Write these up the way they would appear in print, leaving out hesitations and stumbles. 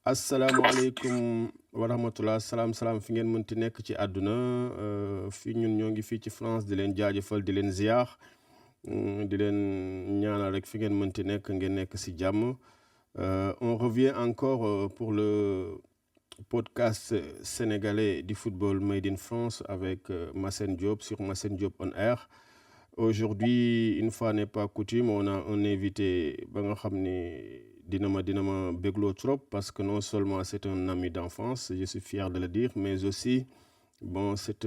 asalaamaaleykum wa rahmatullah salaam fi ngeen mënti nekk ci àdduna fii ñun ñoo ngi fii ci France di leen jaajëfal di leen ziar di leen ñaanal rek fi ngeen mënti ngeen nekk si jàmm. On revient encore pour le podcast sénégalais du football Made in France avec Massène Diop sur Massène Diop on air. Aujourd'hui, une fois n'est pas coutume, on a un invité ba nga xam ni dina ma bégloo trop parce que non seulement c'est un ami d'enfance, je suis fier de le dire, mais aussi bon, c'est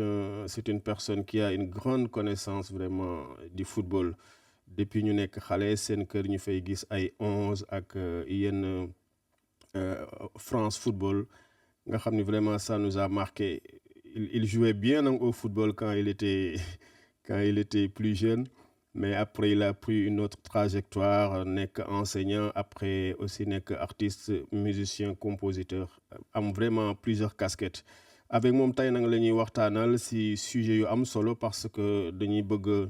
une personne qui a une grande connaissance vraiment du football. Depuis ñu nekk xale seen kër ñu fay gis ay 11 ak yenn France football nga xam ni vraiment ça nous a marqué. Il jouait bien au football quand il était plus jeune, mais après il a pris une autre trajectoire, nekk enseignant, après aussi nekk artiste, musicien, compositeur, am vraiment plusieurs casquettes. Avec moom tey nag la ñuy waxtaanal si sujet yu am solo parce que dañuy bëgg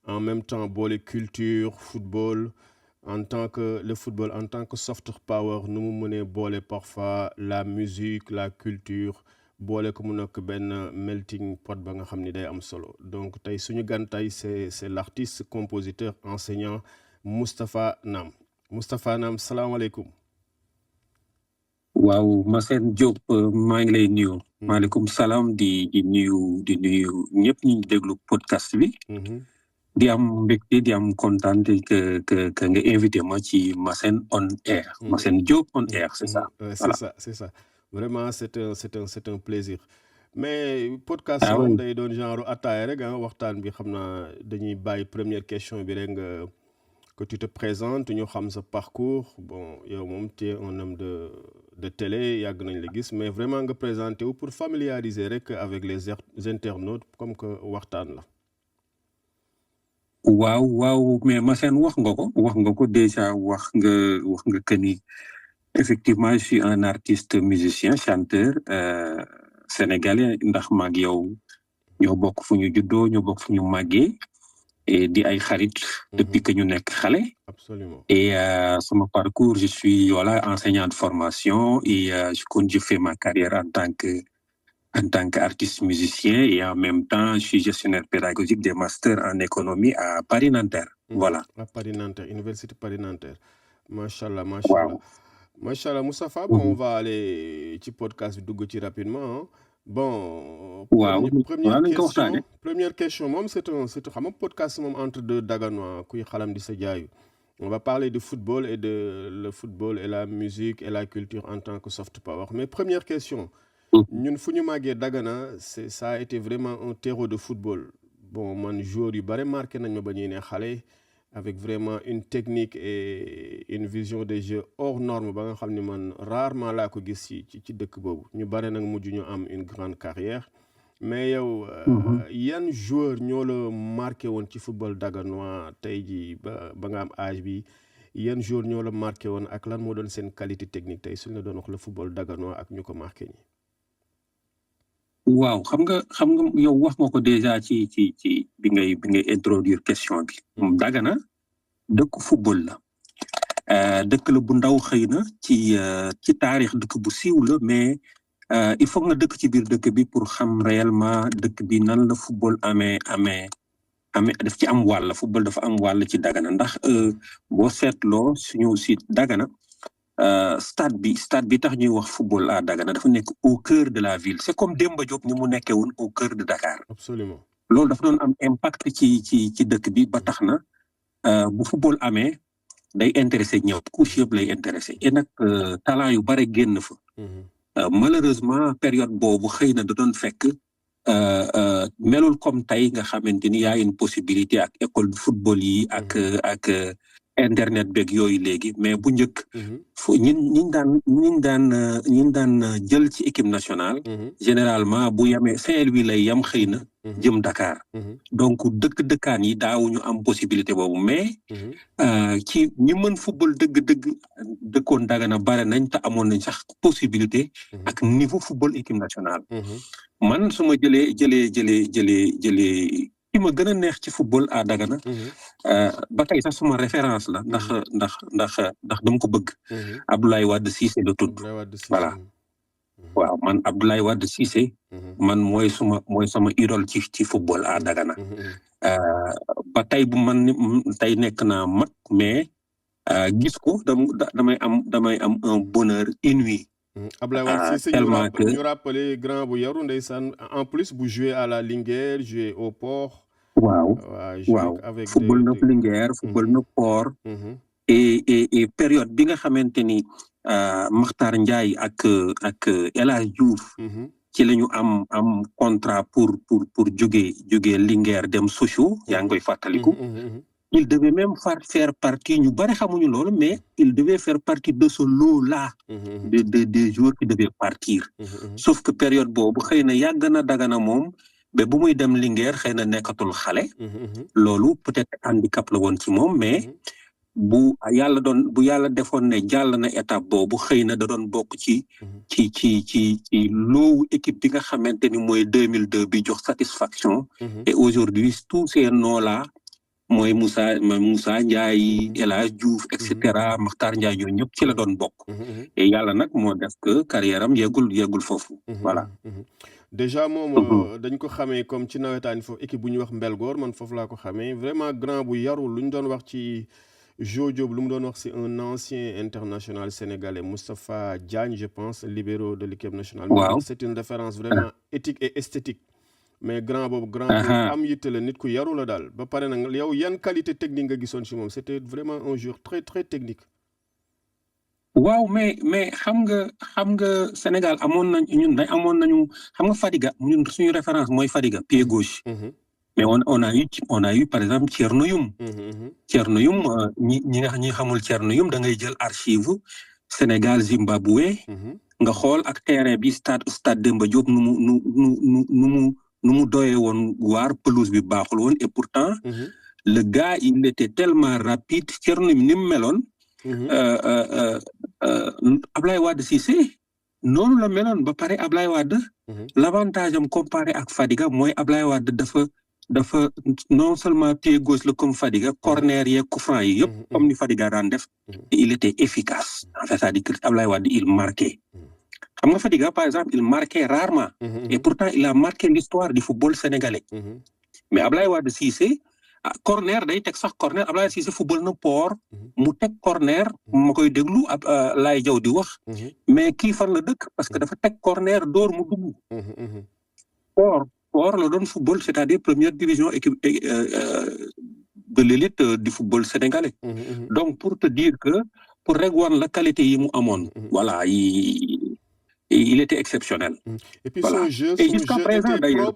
en même temps boole culture football le football en tant que soft power nu mu mënee boole parfois la musique la culture boole ko mu nekk benn melting pot ba nga xam ni day am solo. Donc tey suñu gan tey c'est l'artiste compositeur enseignant Moustapha Nam. Moustapha Nam, salaamaaleykum. waaw Massène Diop maa ngi lay nuyu. maaleykum salaam di nuyu ñëpp ñu déglu podcast bi. di am mbégte di am kontaan que nga invité ma ci Massène on air. Massène Diop on air, c'est ça. Voilà. C'est ça. Vraiment c'est un plaisir. Mais podcast moom day doon genre ataaya rek waxtaan bi xam naa dañuy bàyyi première question bi rek que tu te présentes ñu xam sa parcours. Bon yow moom tu es un homme de télé yàgg nañ la gis mais vraiment nga présenté wu pour familiariser rek avec les internautes comme que waxtaan la. waaw mais Massène wax nga ko déjà wax nga que ni effectivement je suis un artiste musicien chanteur sénégalais ndax maag yow ñoo bokk fu ñu juddoo ñoo bokk fu ñu màggee et di ay xarit depuis que ñu nekk xale. Absolument. Et sama parcours je suis enseignant de formation et je fais ma carrière en tant qu'artiste musicien et en même temps je suis gestionnaire pédagogique des masters en économie à Paris-Nanterre. Voilà. À Paris-Nanterre, Université Paris-Nanterre. Machallah. Wow. Machallah Moustapha, bon, on va aller ci podcast bi dugg ci rapidement. Bon, première question moom c'est xam nga podcast moom entre deux Daganois kuy xalam di sa jaayu. On va parler de football et le football et la musique et la culture en tant que soft power. Mais première question, ñun fu ñu màggee Dagana ça a été vraiment un terreau de football. Bon man joueur yu bare marqué nañ ma ba ñuy ne xale avec vraiment une technique et une vision de jeu hors norme ba nga xam ni man rarement laa ko gis ci dëkk boobu ñu bare nag mujj ñu am une grande carrière. Mais yow yan joueur ñoo la marqué woon ci football daganois tey jii ba nga am âge bi yan joueur ñoo la marqué woon ak lan moo doon seen qualité technique tey suñ la doon wax le football daganois ak ñu ko marqué ñi. waaw xam nga yow wax nga ko déjà ci bi ngay introduire question bi. Dagana dëkk football la dëkk la bu ndaw xëy na ci taarix dëkk bu siiw la mais il faut nga dëkk ci biir dëkk bi pour xam réellement dëkk bi nan la football amee daf ci am wàll football dafa am wàll ci Dagana ndax boo seetloo suñu si Dagana. Stade bi tax ñuy wax football à Dagana dafa nekk au cœur de la ville c'est comme Demba Diop ni mu nekkee woon au cœur de Dakar. Absolument. Loolu dafa doon am impact ci dëkk bi ba tax na bu football amee day intéressé ñëpp couche yëpp lay intéressé et nag talent yu bare génn fa. Malheureusement période boobu xëy na da doon fekk melul comme tey nga xamante ni y a une possibilité ak école de football yi ak internet beeg yooyu léegi mais bu njëkk fu ñin daan jël ci équipe nationale généralement bu yamee Saint-Louis lay yam xëy na jëm Dakar donc dëkkaan yi daawuñu am possibilité boobu mais ci ñi mën football dëkkoon Dagana bare nañ te amoon nañ sax possibilité ak niveau football équipe nationale man su ma jëlee ki ma gën a neex ci football à Dagana ba tey sax suma référence la ndax dama ko bëgg Abdoulaye Wade Cissé la tudd voilà waaw man Abdoulaye Wade Cissé man mooy sama idole ci football à Dagana ba tey bu man tey nekk naa mag mais gis ko damay am un bonheur inouï. Abdoulaye Wade Cissé ñu rappelé grand bu yaru ndeysaan en plus bu jouer à la Linguère jouer au Port. waaw football na Linguère football na Port. et période bi nga xamante ni Makhtar Ndiaye ak El Hadj Diouf. ci la ñu am contrat pour jóge Linguère dem Sochaux yaa ngi koy fàttaliku. Il devait même faire partie ñu bari xamuñu loolu mais il devait faire partie de ce lot-là des joueurs qui devaient partir sauf que période boobu xëy na yàgg na Dagana moom ba bu muy dem Linguère xëy na nekkatul xale loolu peut-être handicap la woon ci moom mais bu yàlla defoon ne jàll na étape boobu xëy na da doon bokk ci loowu équipe bi nga xamante ni mooy 2002 bi jox satisfaction et aujourd'hui tous ces noms-là mooy Moussa Ndiaye El Hadj Diouf et cetera Makhtar Ndiaye ñoo ñëpp ci la doon bokk et yàlla nag moo def que carrière am yeggul foofu voilà déjà moom dañ ko xamee comme ci nawetaan foofu équipe bu ñuy wax Mbelgoor man foofu laa ko xamee vraiment grand bu yaru lu ñu doon wax ci Jo Diop lu mu doon wax c'est un ancien international sénégalais Moustapha Diagne je pense libéraux de l'équipe nationale c'est une référence vraiment éthique et esthétique mais grand boobu am yitte la nit ku yaru la daal ba pare nag yow yan qualité technique nga gisoon ci moom c'était vraiment un joueur très très technique. waaw mais xam nga Sénégal amoon nañu xam nga Fadiga ñun suñu référence mooy Fadiga pied gauche. mais on a eu par exemple Thierno Youm. Thierno Youm ñi xamul Thierno Youm da ngay jël archive Sénégal Zimbabwe. nga xool ak terrain bi stade Demba Diop nu mu doyee woon waar pelouse bi baaxul woon et pourtant le gars il était tellement rapide Thierno ni mu meloon Ablaye Wade Cissé noonu la meloon ba pare Ablaye Wade l'avantage am comparé ak Fadiga mooy Ablaye Wade dafa non seulement pied gauche la comme Fadiga corner yeeg coup franc yi yëpp comme ni Fadiga daan def et il était efficace en fait c'est-à-dire que Ablaye Wade il marquait xam nga Fadiga par exemple il marquait rarement et pourtant il a marqué l'histoire du football sénégalais mais Ablaye Wade Cissé corner day teg sax corner Ablaye Cissé football na Port mu teg corner ma koy déglu Laye Diaw di wax mais kii fan la dëkk parce que dafa teg corner door mu dugg Port la doon football c'est-à-dire première division équipe de l'élite du football sénégalais donc pour te dire que pour rek wan la qualité yi mu amoon voilà il était exceptionnel. Et puis son jeu jusqu'à présent d'ailleurs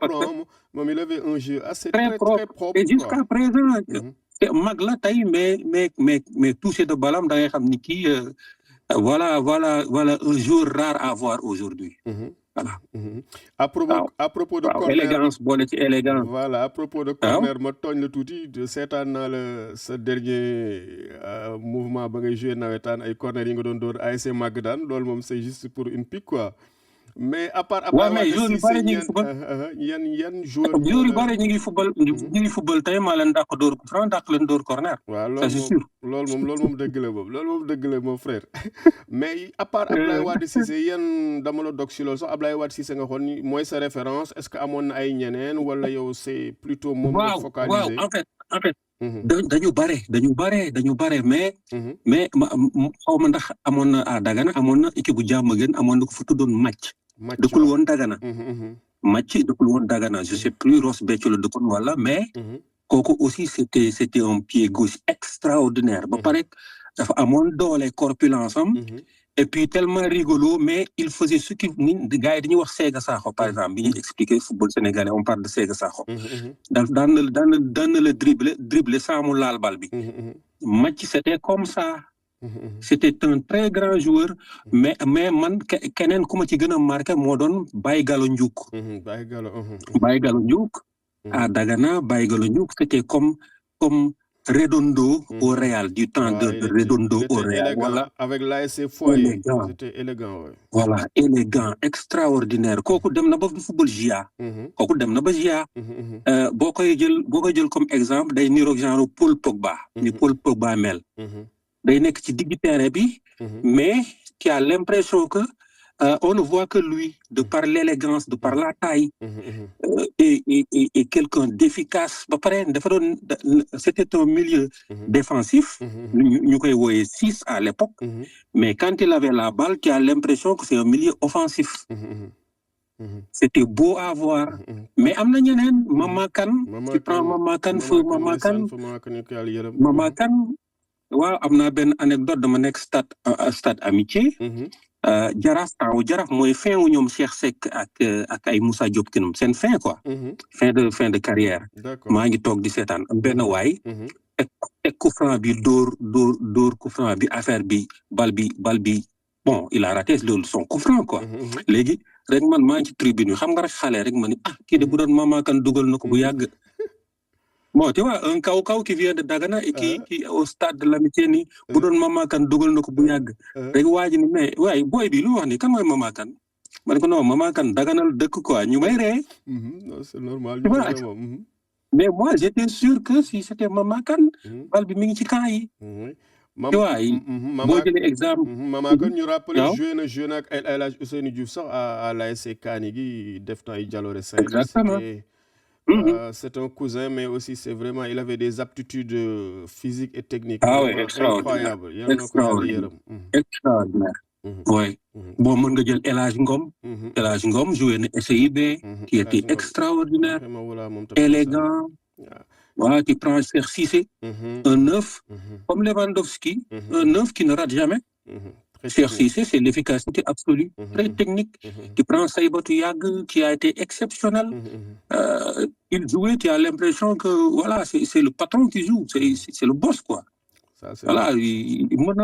il avait un jeu assez très propre et jusqu'à présent mag la tey mais toucher de balam da ngay xam ni kii voilà un jour rare à voir aujourd'hui. Voilà. À propos de corner élégance boole ci élégance. Voilà à propos de corner ma tooñ la tuuti seetaan naa la sa dernier mouvement ba ngay joué nawetaan ay corner yi nga doon door ASC Magadan loolu moom c'est juste pour une pique quoi mais à part mais joueurs yu bari ñu ngi football yan joueurs yu bari ñu ngi football tey maa leen dàq door franc dàq leen door corner. waaw loolu moom dëgg la moom frère mais à part Ablaye Wade Cissé yan dama la dog si loolu sax Ablaye Wade Cissé nga xool ni mooy sa référence est-ce que amoon na ay ñeneen wala yow c'est plutôt moom nga focaliser. waaw en fait dañu bare mais xaw ma ndax amoon na à Dagana amoon na équipe bu Diamaguène amoon na ko fa tuddoon match dëkkul woon Dagana match dëkkul woon Dagana je sais plus Ross Béthio la dëkkoon wala mais kooku aussi c'était un pied gauche extraordinaire ba pare dafa amoon doole corpulence am et puis tellement rigolo mais il faisait ce qui gars yi dañuy wax Sega Sakho par exemple bi ñuy expliquer football sénégalais on parle de Sega Sakho daan na la dribbler sans mu laal bal bi match c'était comme ça c'était un très grand joueur mais man keneen ku ma ci gën a marqué moo doon Baye Gallo Ndiouk Baye Gallo Ndiouk à Dagana Baye Gallo Ndiouk c'était comme Redondo au Real, du temps de Redondo au Real. Élégant. Voilà. Avec l'ASC Foyer. Élégant. C'était élégant, ouais. Voilà, élégant, extraordinaire. Kooku dem na ba football GIA. Kooku dem na ba GIA. boo koy jël comme exemple day niroog genre Paul Pogba. Ni Paul Pogba mel. Day nekk ci digg terrain bi. Mais tu as l'impression que on ne voit que lui, de par l'élégance, de par la taille, et quelqu'un d'efficace. C'était un milieu défensif, nous voyons 6 à l'époque, mais quand il avait la balle, tu as l'impression que c'est un milieu offensif. C'était beau à voir. Mais amna ñeneen Mama Kane, tu prends Mama Kane, feu Mama Kane. Mama Kane, waaw amna ben anecdote dama nek stade Amitié. Jaraaf mooy fin wu ñoom Cheikh Seck ak ay Moussa Diop kinum seen fin quoi. fin de carrière. maa ngi toog di seetaan benn waay. teg coup franc bi dóor coup franc bi affaire bi bal bi bon il a raté son coup franc quoi. léegi rek man maa ngi ci tribune bi xam nga rek xale rek ma ni kii de bu doon Mama Kane dugal na ko bu yàgg. Bon, tu vois, un Kaw qui vient de Dagana et qui au stade de l'Amitié ni bu doon Mama Kane dugal na ko bu yàgg. rek waa ji ni mais waaye booy bi lu wax ni kan mooy Mama Kane. ma ne ko non Mama Kane Dagana la dëkk quoi ñu may ree. Non, c'est normal. Mais moi j'étais sûr que si c'était Mama Kane. bal bi mi ngi ci camp yi. tu vois boo jëlee exemple. Mama Kane ñu rappelé joué na ak El Hadj Ousseynou Diouf sax à l'ASC Kaani gi def na ay jaloore Saint-Louis. Exactement. C'est un cousin, mais aussi c'est vraiment, il avait des aptitudes physiques et techniques. Oui, incroyable. Extraordinaire. Oui. Bon, mën nga jël El Hadj Ngom. El Hadj Ngom joué na SIB, qui était extraordinaire, élégant. Voilà, tu prends Cheikh Cissé, un 9, comme Lewandowski, un 9 qui ne rate jamais. Cheikh Cissé, c'est l'efficacité absolue, très technique. Tu prends Saïbatou Yag, qui a été exceptionnel. Il jouait, tu as l'impression que voilà, c'est le patron qui joue, c'est le boss, quoi. Ça, voilà, il m'en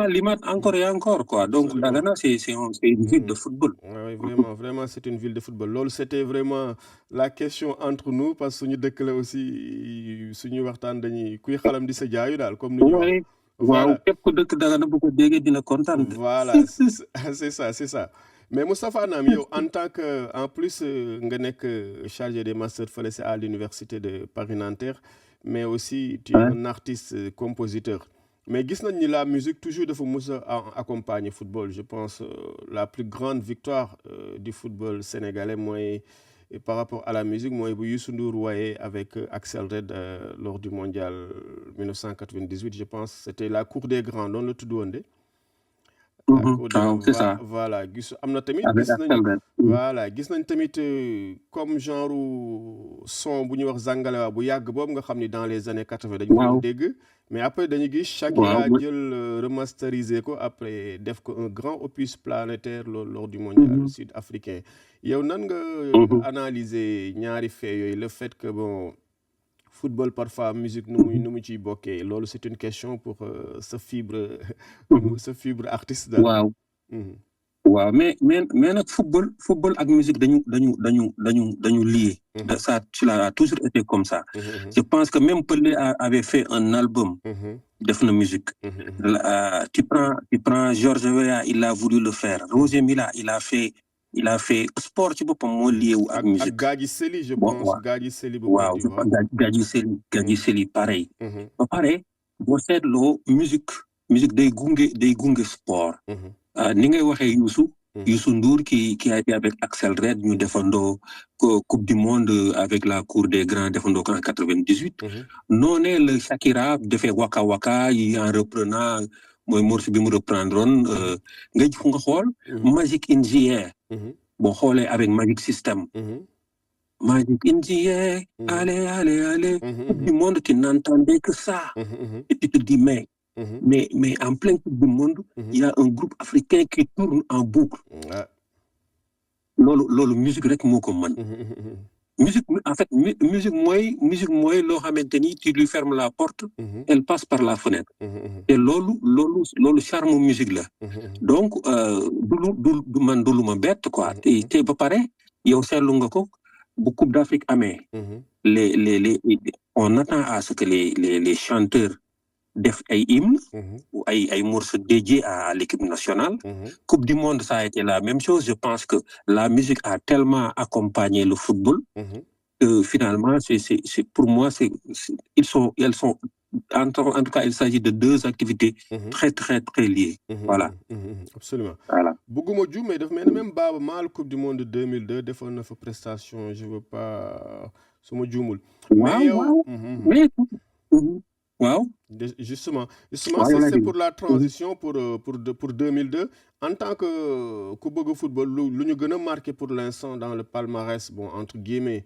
encore et encore, quoi. Donc, Dagana, c'est une ville de football. Oui, vraiment, c'est une ville de football. Lol, c'était vraiment la question entre nous, parce que nous déclarons aussi, si nous parlons de qui xalam di sa jaayu dal comme nous. Voilà, c'est ça. Mais Moustapha Nam, en tant que, en plus, nga nek chargé des masters à l'université de Paris-Nanterre, mais aussi tu es un artiste compositeur. Mais gis nañ ni la musique toujours dafa mës a accompagner football. Je pense la plus grande victoire du football sénégalais mooy par rapport à la musique mooy bu Youssou Ndour waaye avec Axel Red lors du mondial 1998, je pense c'était la cour des grands doon la tudd woon de. C'est ça. Voilà gis am na tamit gis nañ tamit comme genre son bu ñuy wax Zangalewa bu yàgg boobu nga xam ni dans les années 80 dañu ko dégg. Mais après dañu gis Shakira jël remasterisé ko après def ko un grand opus planétaire lors du mondial sud-africain. Yow nan nga analyser ñaari fait yooyu, le fait que bon football parfois musique nu mu ciy bokkee loolu c'est une question pour sa fibre artiste daal. Waaw mais nag football ak musique dañu lié. Ça a toujours été comme ça. Je pense que même Pelé avait fait un album de musique. Tu prends Georges Weah, il a voulu le faire. Roger Mila, il a fait sport ci boppam moo lié wu ak musique. Ak Gadji Sely, je pense. Gadji Sely bu waaw Gadji Sely pareil. Ba pare boo seetloo musique day gunge sport. Ni ngay waxee Youssou Ndour qui a été avec Axel Red ñu defandoo coupe du monde avec la cour des grands defandoo en 98. noonee la Shakira defee Waka Waka yi en reprenant mooy morceau bi mu reprendroon nga xool Magic in the Air boo xoolee avec Magic System. Magic in the Air, allez coupe du monde tu n'entendais que ça et tu te dis mais en plein coupe du monde, il y a un groupe africain qui tourne en boucle. Lolo musique rek moo ko mën. Musique en fait musique mooy loo xamante ni tu lui fermes la porte, elle passe par la fenêtre. Et loolu charme musique la. Donc du man du lu ma bett quoi. te ba pare yow seetlu nga ko bu Coupe d'Afrique amee. On attend à ce que les chanteurs def ay hymne ou ay morceaux dédiés à l'équipe nationale. Coupe du monde, ça a été la même chose. Je pense que la musique a tellement accompagné le football que finalement, pour moi, elles sont en tout cas, il s'agit de deux activités très, très, très liées. Voilà. Absolument. Voilà. Bëgguma juum mais daf mel ne même Baaba Maal Coupe du monde 2002 defoon na fa prestation je veux pas su ma juumul. Mais yow waaw. Justement, waaw, c'est pour la transition pour 2002 en tant que ku bëgg football lu ñu gën a marqué pour l'instant dans le palmarès bon entre guillemets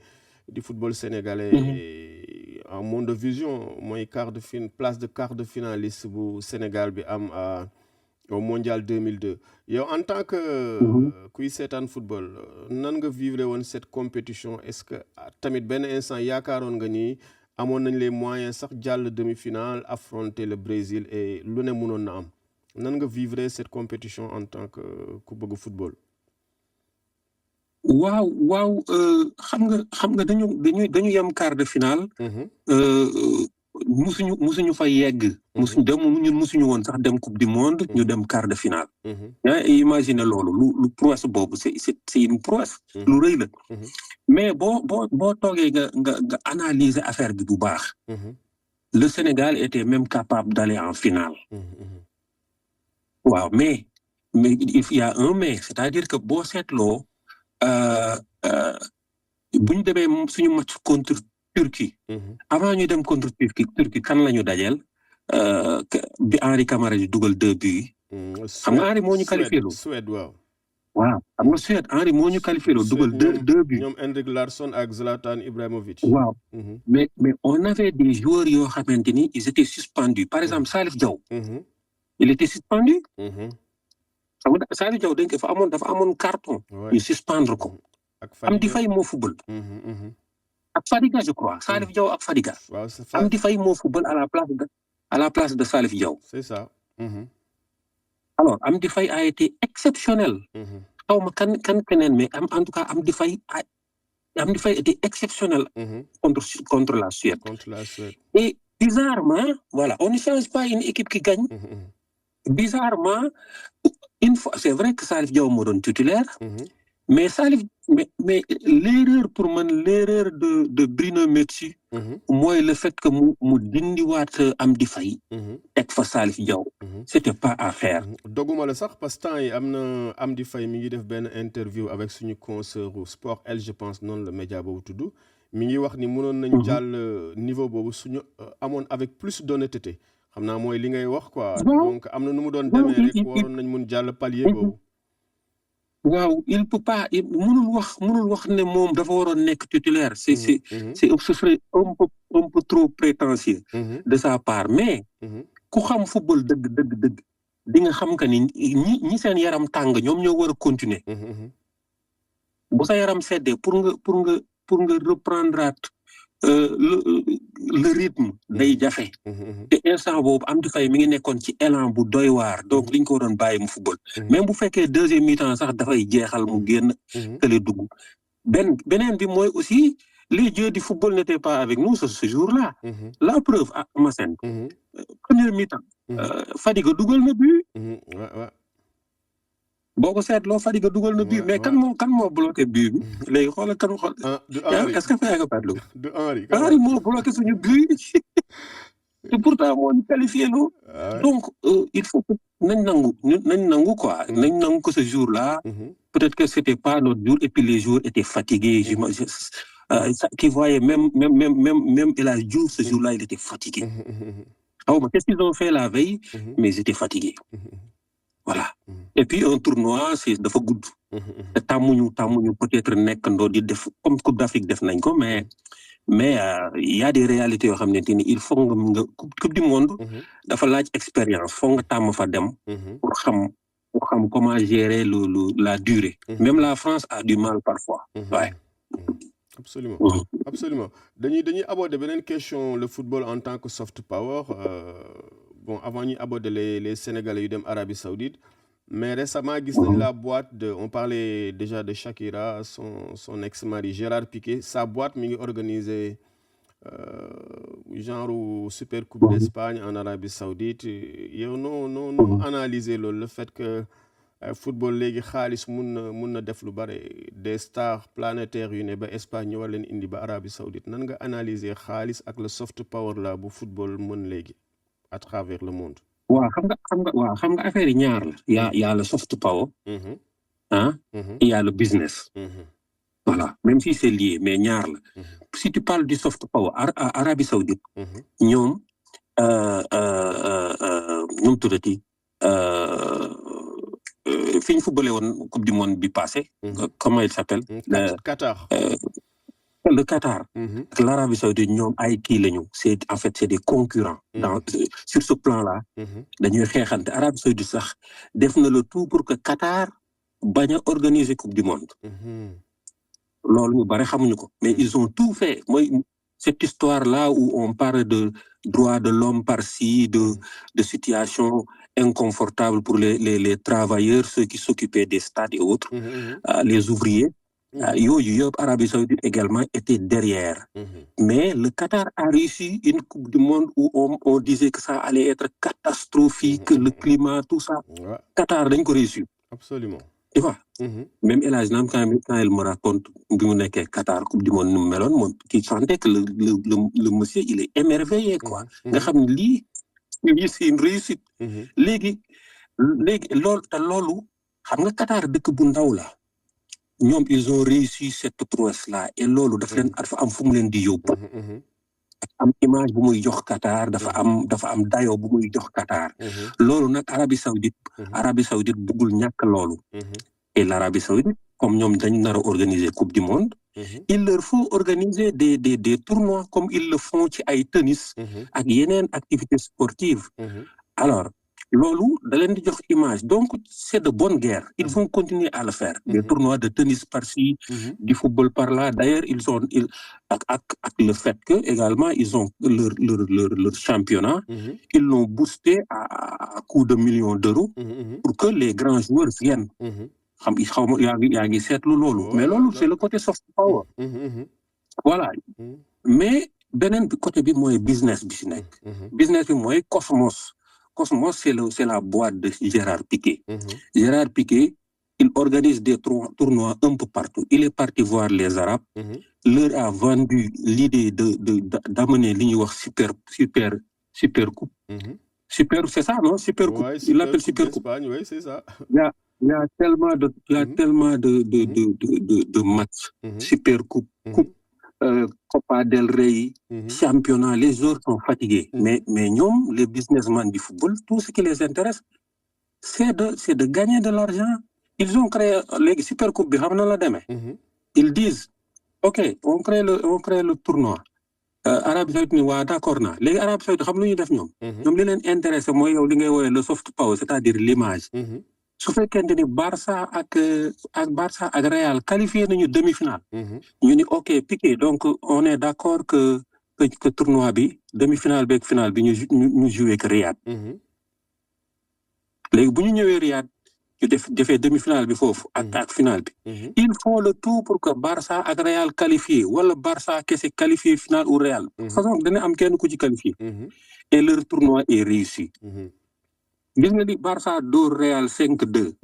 du football sénégalais en monde de vision mooy place de quart de finaliste bu Sénégal bi am au mondial 2002 yow en tant que kuy seetaan football nan nga vivre woon cette compétition est-ce que tamit benn instant yaakaaroon nga ni amoon nañ les moyens sax jàll demi-finale affronter le Brésil et lu ne mënoon na am nan nga vivre cette compétition en tant que ku bëgg football. waaw xam nga dañu yam quart de finale. musuñu fa yegg. ñun musuñu woon sax dem coupe du monde. ñu dem quart de finale. yaa imagine loolu lu prouesse boobu c'est une prouesse. lu rëy la. mais boo toogee nga analyser affaire bi bu baax. le Sénégal était même capable d'aller en finale. waaw mais il y a un mais c'est-à-dire que boo seetloo bu ñu demee suñu match contre Turquie. avant ñu dem contre Turquie kan la ñu dajeel bi Henri Camara di dugal 2 buts. xam nga Henri moo ñu qualifié loo. Suède waaw. waaw xam nga Suède Henri moo ñu qualifié loo dugal 2 buts. ñoom Henrik Larsson ak Zlatan Ibrahimovic. waaw mais on avait des joueurs yoo xamante ni ils étaient suspendus par exemple Salif Diaw. il était suspendu. xam nga Salif Diaw dafa amoon carton. ñu suspendre ko. Amdi Faye moo football. ak Fadiga je crois Salif Diaw ak Fadiga. Amdi Faye moo football à la place de Salif Diaw. C'est ça. Alors Amdi Faye a été exceptionnel. xaw ma kan keneen mais en tout cas Amdi Faye était exceptionnel. contre la Suède. Et bizarrement voilà on ne change pas une équipe qui gagne. Bizarrement une fois c'est vrai que Salif Diaw moo doon titulaire. mais mais l'erreur de Bruno Metsu. mooy le fait que mu dindiwaat Amdi Faye. teg fa Salif Diaw. c'était pas à faire. doguma la sax parce que temps yi am na Amdi Faye mi ngi def benn interview avec suñu consoeur Sport L je pense noonu la média boobu tudd mi ngi wax ni mënoon nañ jàll niveau boobu suñu amoon avec plus d'honnêteté xam naa mooy li ngay wax quoi. donc am na nu mu doon demee rek waroon nañ mun jàll palier boobu. waaw il peut pas mënul wax ne moom dafa waroon nekk titulaire ce serait un peu trop prétentieux de sa part mais ku xam football dëgg di nga xam que ni ñi seen yaram tàng ñoom ñoo war a continuer bu sa yaram seddee pour nga reprendre le rythme day jafe te instant boobu Amdi Faye mi ngi nekkoon ci élan bu doy waar donc liñ ko doon bàyyi mu football même bu fekkee deuxième mi-temps sax dafay jeexal mu génn kële dugg beneen bi mooy aussi les dieux du football n'étaient pas avec nous ce jour-là la preuve à Massène première mi-temps Fadiga dugal na but boo ko seetloo Fadiga dugal na but mais kan moo bloqué but bi léegi xoolal kan xool est-ce que fay nga fàttali ko Henri moo bloqué suñu but et pourtant moo ñu qualifié loo donc il faut que nañ nangu quoi nañ nangu que ce jour-là peut-être que c'était pas notre jour et puis les joueurs étaient fatigués qui voyait même El Hadji Diouf ce jour-là il était fatigué xaw ma qu'est-ce qu'ils ont fait la veille mais ils étaient fatigués voilà et puis un tournoi c'est dafa gudd te tàmmuñu peut-être nekkandoo di def comme Coupe d'Afrique def nañ ko mais il y a des réalités yoo xamante ni il faut nga Coupe du monde dafa laaj expérience faut nga tàmm fa dem pour xam comment gérer la durée même la France a du mal parfois ouais. Absolument dañuy aborder beneen question le football en tant que soft power bon avant ñuy aborder les Sénégalais yu dem Arabie Saoudite mais récemment gis nañ la boîte on parlait déjà de Shakira son ex-mari Gérard Piqué sa boîte mi ngi organiser genre super coupe d'Espagne en Arabie Saoudite yow non analyser loolu le fait que football léegi xaalis mun na def lu bare des stars planétaires yu ne ba Espagne war leen indi ba Arabie Saoudite nan nga analyser xaalis ak le soft power la bu football mën léegi à travers le monde. waaw xam nga affaire yi ñaar la y a le soft power. Hein? Il y a le business. Voilà, même si c'est lié, mais ñaar la. Si tu parles du soft power, Arabie Saoudite, ñoom tuddati fi ñu footballé woon coupe du monde bi passé. Comment il s'appelle? Qatar. Le Qatar. L'Arabie Saoudite ñoom ay kii lañu. En fait c'est des concurrents. Sur ce plan-là. dañuy xeexante Arabie Saoudite sax def na le tout pour que Qatar bañ a organiser coupe du monde. loolu ñu bari xamuñu ko mais ils ont tout fait mooy cette histoire là où on parle de droits de l'homme par-ci de situation inconfortable pour les travailleurs ceux qui s'occupaient des stades et autres les ouvriers yooyu yëpp Arabie Saoudite également était derrière mais le Qatar a réussi une coupe du monde où on disait que ça allait être catastrophique le climat tout ça Qatar dañ ko réussir absolument tu vois même El Hadj Nam quand elle me raconte bi mu nekkee Qatar coupe du monde nu mu meloon moom qui sentait que le monsieur il est émerveillé quoi nga xam ne lii c'est une réussite léegi loolu xam nga Qatar dëkk bu ndaw la ñoom ils ont réussi cette prouesse là et loolu dafa am fu mu leen di yóbbu am image bu muy jox Qatar dafa am dayo bu muy jox Qatar loolu nag Arabie Saoudite bëggul ñàkk loolu et l'Arabie Saoudite comme ñoom dañu nar a organiser coupe du monde il leur faut organiser des tournois comme ils le font ci ay tennis ak yeneen activités sportives alors loolu da leen di jox image donc c'est de bonne guerre ils vont continuer à le faire des tournois de tennis par-ci du football par-là d'ailleurs ils ont ak le fait que également ils ont leur championnat ils l'ont boosté à coup de millions d'euros pour que les grands joueurs viennent xaw ma yaa ngi seetlu loolu mais loolu c'est le côté soft power voilà mais beneen bi côté bi mooy business bi si nekk business bi mooy Cosmos c'est la boîte de Gérard Piqué Gérard Piqué il organise des tournois un peu partout il est parti voir les Arabes leur a vendu l'idée d'amener li ñuy wax super coupe super c'est ça non super coupe il l'appelle super coupe oui c'est ça il y a tellement de matchs super coupe Copa del Rey championnat les joueurs sont fatigués mais ñoom les businessmen du football tout ce qui les intéresse c'est de gagner de l'argent ils ont créé léegi super coupe bi xam na la demee ils disent ok on crée le tournoi Arabie Saoudite ni waa d'accord naa léegi Arabie Saoudite xam lu ñuy def ñoom li leen intéressé mooy yow li ngay woowee le soft power c'est-à-dire l'image su fekkente ni Barça ak Real qualifié nañu demi-finale ñu ni ok Piqué donc on est d'accord que tournoi bi demi-finale beeg finale bi ñu joué ak Riyad léegi bu ñu ñëwee Riyad ñu defee demi-finale bi foofu ak finale bi ils font le tout pour que Barça ak Real qualifié wala Barça kese qualifié finale ou Real façon dana am kenn ku ci qualifié et leur tournoi est réussi gis nga li Barça dóor Real 5-2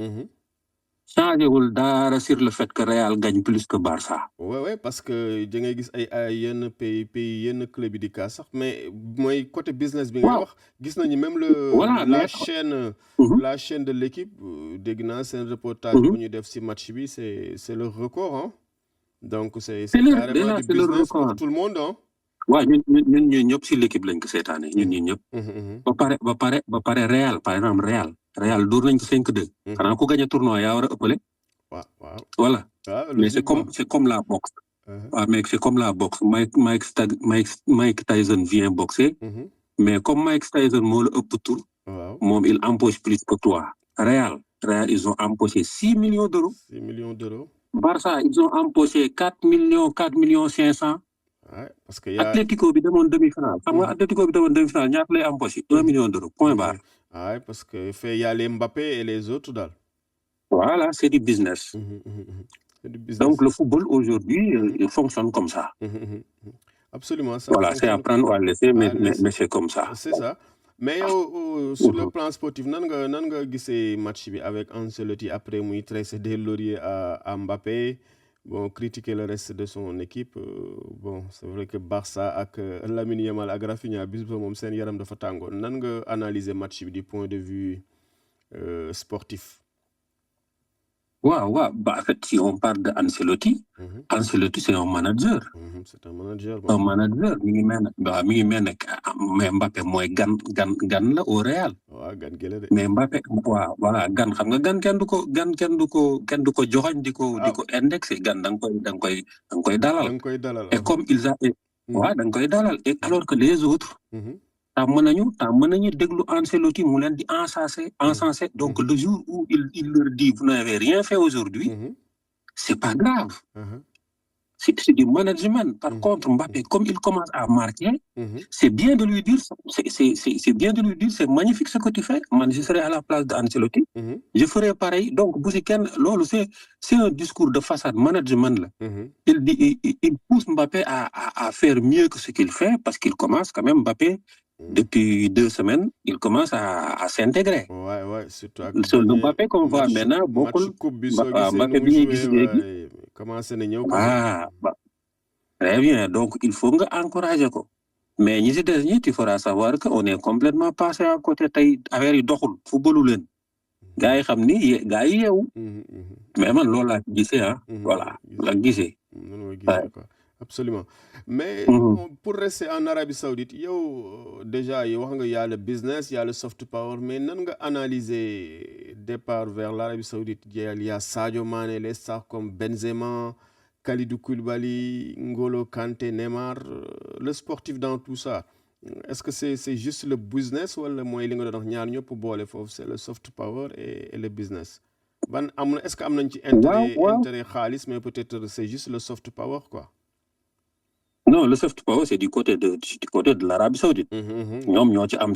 changé wul dara sur le fait que Real gagne plus que Barça. Ouais parce que da ngay gis ay yenn pays yenn club yi di kaa sax mais mooy côté business bi nga wax gis nañu même la chaîne de l'équipe dégg naa seen reportage bu ñu def ci match bi c'est le record hein donc c'est carrément du business pour tout le monde hein. waaw ñun ñëpp ci l'équipe lañ ko seetaane ñun ñëpp ba pare Real par exemple Real dóor nañ ko 5-2 xanaa ku gagné tournoi yaa war a ëppale waaw voilà mais c'est comme la boxe mais c'est comme la boxe Mike Tyson vient boxer mais comme Mike Tyson moo la ëpp tur moom il empoche plus que toi Real ils ont empoché 6 millions d'euros Barça ils ont empoché 4 millions 500 parce que Atlético bi demoon demi-finale xam nga Atlético bi demoon demi-finale ñaata lay empoché 1 million d'euros point barre parce que il y a les Mbappé et les autres daal voilà c'est du business donc le football aujourd'hui il fonctionne comme ça Absolument, ça Voilà, c'est à fonctionne prendre ou à laisser, à laisser. mais c'est comme ça. C'est ça. Mais sur le plan sportif, nan nga gisee match bi avec Ancelotti après muy tresser des lauriers à Mbappé, bon, critiquer le reste de son équipe. Bon, c'est vrai que Barça ak Lamine Yamal ak Rafinha bis ba moom seen yaram dafa tàngoon. Nan nga analyser match bi du point de vue sportif? Ouais. Bah, en fait, si on parle de Ancelotti, Ancelotti, c'est un manager. C'est un manager. Un manager, mais Mbappé, moi, gan là au Real. Ouais, gan gële de. Mais Mbappé, voilà, gan, xam nga gan kenn du ko joxoñ di ko indexé, gan da nga koy dalal. Et comme ils a, ouais, da nga koy dalal. Et alors que les autres, tàmm nañu déglu Ancelotti mu leen di encenser. Donc le jour où il leur dit vous n'avez rien fait aujourd'hui, c'est pas grave. C'est du management. Par contre, Mbappé, comme il commence à marquer, c'est bien de lui dire, c'est magnifique ce que tu fais. Moi, je serais à la place d'Ancelotti, je ferais pareil. Donc, Bouziken, c'est un discours de façade management là. Il pousse Mbappé à faire mieux que ce qu'il fait, parce qu'il commence quand même, Mbappé, depuis 2 semaines, il commence à s'intégrer. Ouais, surtout sur le Mbappé qu'on voit maintenant, beaucoup Mbappé bien commencé na ñëw. Très bien, donc il faut encourager ko. Mais ñi ci des ñi tu feras savoir que on est complètement passé à côté tey affaire yi doxul footballu leen. Gars yi xam ni gars yi yeewu. Mais man loolu laa gisee voilà la gisee. Absolument. Mais pour rester en Arabie Saoudite, déjà, il y a le business, il y a le soft power, mais nan nga analyser départ vers l'Arabie Saoudite, il y a Sadio Mané, les stars comme Benzema, Kalidou Koulibaly, N'Golo Kanté, Neymar, le sportif dans tout ça. Est-ce que c'est juste le business ou le moyen de c'est le soft power et le business? Est-ce qu'il y a un intérêt khalis, mais peut-être c'est juste le soft power, quoi? Non, le soft power, c'est du côté de l'Arabie Saoudite. Ñoom ci am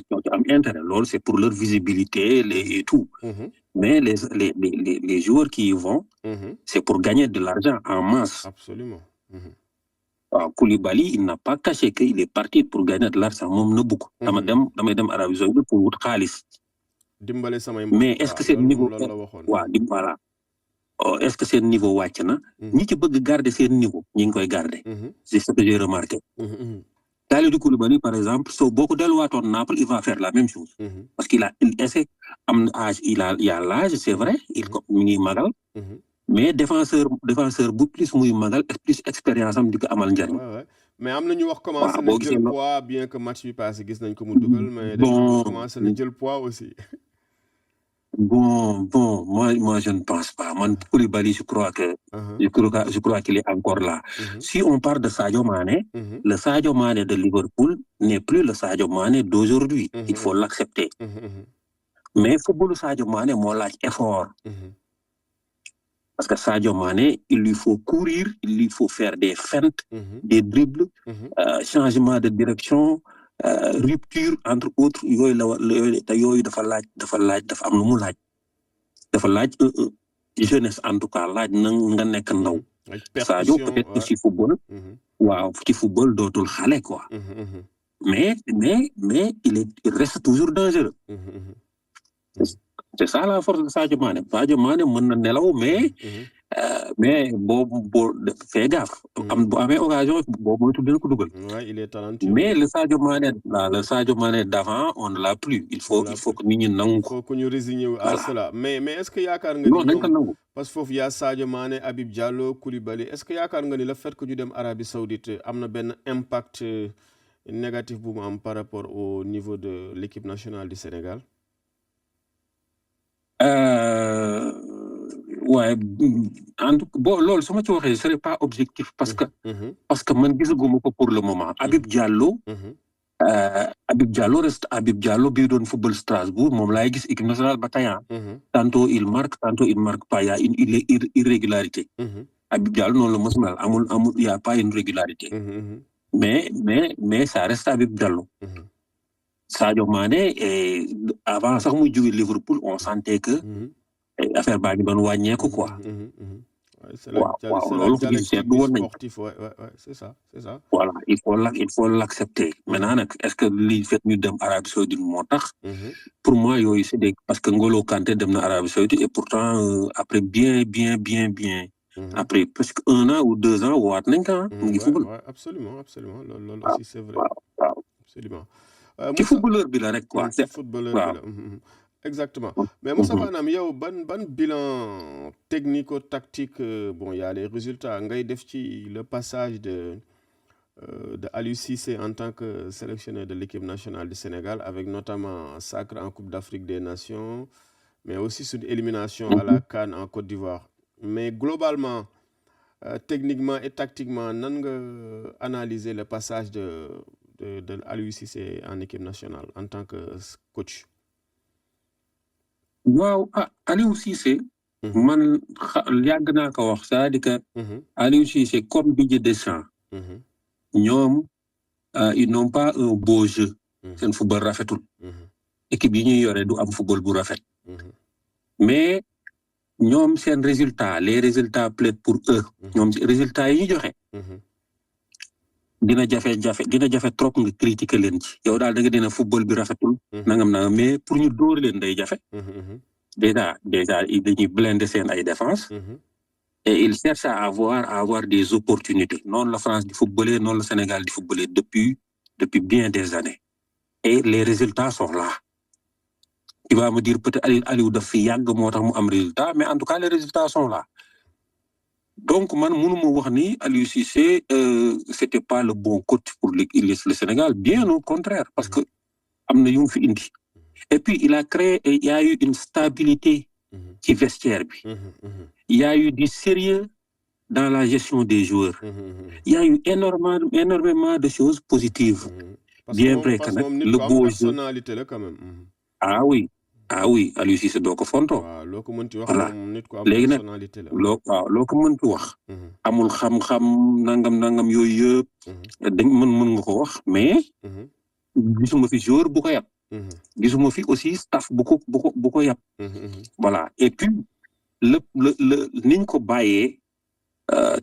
intérêt. C'est pour leur visibilité et tout. Mais les joueurs qui y vont, c'est pour gagner de l'argent en masse. Absolument. Koulibaly, il n'a pas caché qu'il est parti pour gagner de l'argent. Moom na beaucoup. Damay dem Arabie Saoudite pour wut xaalis. Mais est-ce que c'est le niveau voilà. Est-ce que c'est le niveau wàcc na ñi ci bëgg garder seen niveau ñi ngi koy garder. C'est ce que j'ai remarqué. Kalidou Koulibaly par exemple boo ko delluwaatoon Naples il va faire la même chose. Parce qu'il a am âge il a l'âge c'est vrai mi ngi magal. Mais défenseur bu plus muy magal plus expérience am di ko amal njariñ. Mais am na ñu wax commencé na jël poids bien que match bi passé gis nañ ko mu dugal mais commencé na jël poids aussi. Bon, moi je ne pense pas. Man, Koulibaly, je crois qu'il est encore là. Si on parle de Sadio Mané, le Sadio Mané de Liverpool n'est plus le Sadio Mané d'aujourd'hui. Il faut l'accepter. Mais il faut que Sadio Mané laaj effort. Parce que Sadio Mané, il lui faut courir, il lui faut faire des feintes, des dribbles, changement de direction, rupture entre autres dafa am lu mu laaj dafa laaj jeunesse en tout cas laaj na nga nekk ndaw. Sadio peut-être que ci football dootul xale quoi. Mais il reste toujours dangereux. C'est ça la force de Sadio Mané mën na nelaw mais boo fais gaffe bu amee occasion boobu mooy tuddee ko dugal. Il est talentueux. Mais le Sadio Mané d'avant on ne l'a plus. Il faut que nit ñi nangu ko. Il faut que ñu résigner à cela. Mais est-ce que yaakaar nga ni parce que foofu y a Sadio Mané, Habib Diallo, Koulibaly est-ce que yaakaar nga ni le fait que ñu dem Arabie Saoudite am na benn impact négatif bu mu am par rapport au niveau de l'équipe nationale du Sénégal? Ouais, en tout cas loolu su ma ci waxee ce n'est pas objectif parce que man gisaguma ko pour le moment. Habib Diallo reste Habib Diallo bi doon football Strasbourg moom laay gis équipe nationale ba tey tantôt il marque pas, il y a une irrégularité. Habib Diallo noonu la mos mel amul il y a pas une régularité. Mais ça reste Habib Diallo. Sadio Mané avant sax muy jóge Liverpool on sentait que affaire baa ngi doon wàññeeku quoi. Ouais, c'est waaw c'est la loolu ko gis dialectique seetlu du woon nañ sportif, ouais, ouais, ouais, c'est ça, c'est ça. voilà il faut l'accepter maintenant nag est-ce que lii fait ñu dem Arabie Saoudite moo tax pour moi yooyu c'est des parce que Ngolo Kanté dem na Arabie Saoudite et pourtant après bien après presque 1 an ou 2 ans waat nañ ko mu ngi football. Ouais, absolument loolu waaw aussi c'est vrai, waaw absolument. ci Moussa footballeur bi la rek quoi. ci footballeur bi la. Exactement. Mais Moussa Fanam, yow ban bilan technico-tactique, bon, il y a les résultats. Ngay def ci le passage de Aliou Cissé en tant que sélectionneur de l'équipe nationale du Sénégal, avec notamment sacre en Coupe d'Afrique des Nations, mais aussi sur élimination à la CAN en Côte d'Ivoire. Mais globalement, techniquement et tactiquement, nan nga analyser le passage de Aliou Cissé en équipe nationale en tant que coach? waaw Aliou Cissé man yàgg naa ko wax c'est-à-dire que Aliou Cissé comme Didier Deschamps ñoom ils n'ont pas un beau jeu seen football rafetul équipe yi ñuy yore du am football bu rafet mais ñoom seen les résultats plaident pour eux ñoom résultats yi ñu joxe dina jafe trop nga critiquer leen ci yow daal da nga dina football bi rafetul nangam mais pour ñu dóor leen day jafe déjà dañuy blinder seen ay défense et ils cherchent à avoir des opportunités noonu la France di footballer noonu la Sénégal di footballer depuis bien des années et les résultats sont là. Tu vas me dire peut-être Aliou daf fi yàgg moo tax mu am résultat mais en tout cas les résultats sont là. Donc man mënuma wax ni Aliou Cissé c'était pas le bon coach pour le Sénégal, bien au contraire parce que am na yu mu fi indi et puis il y a eu une stabilité ci vestiaire bi. Il y a eu du sérieux dans la gestion des joueurs. Il y a eu énormément de choses positives. Bien vrai que le beau jeu personnalité là quand même. Ah oui Aliou Cissé doo ko fonto. waaw loo ko mënti wax voilà moom nit ko am léegi nag personnalité la. loo ko mënti wax. amul xam-xam nangam yooyu yëpp. mën nga ko wax mais. gisuma fi joueur bu ko yab. gisuma fi aussi staff bu ko yab. voilà et puis niñ ko bàyyee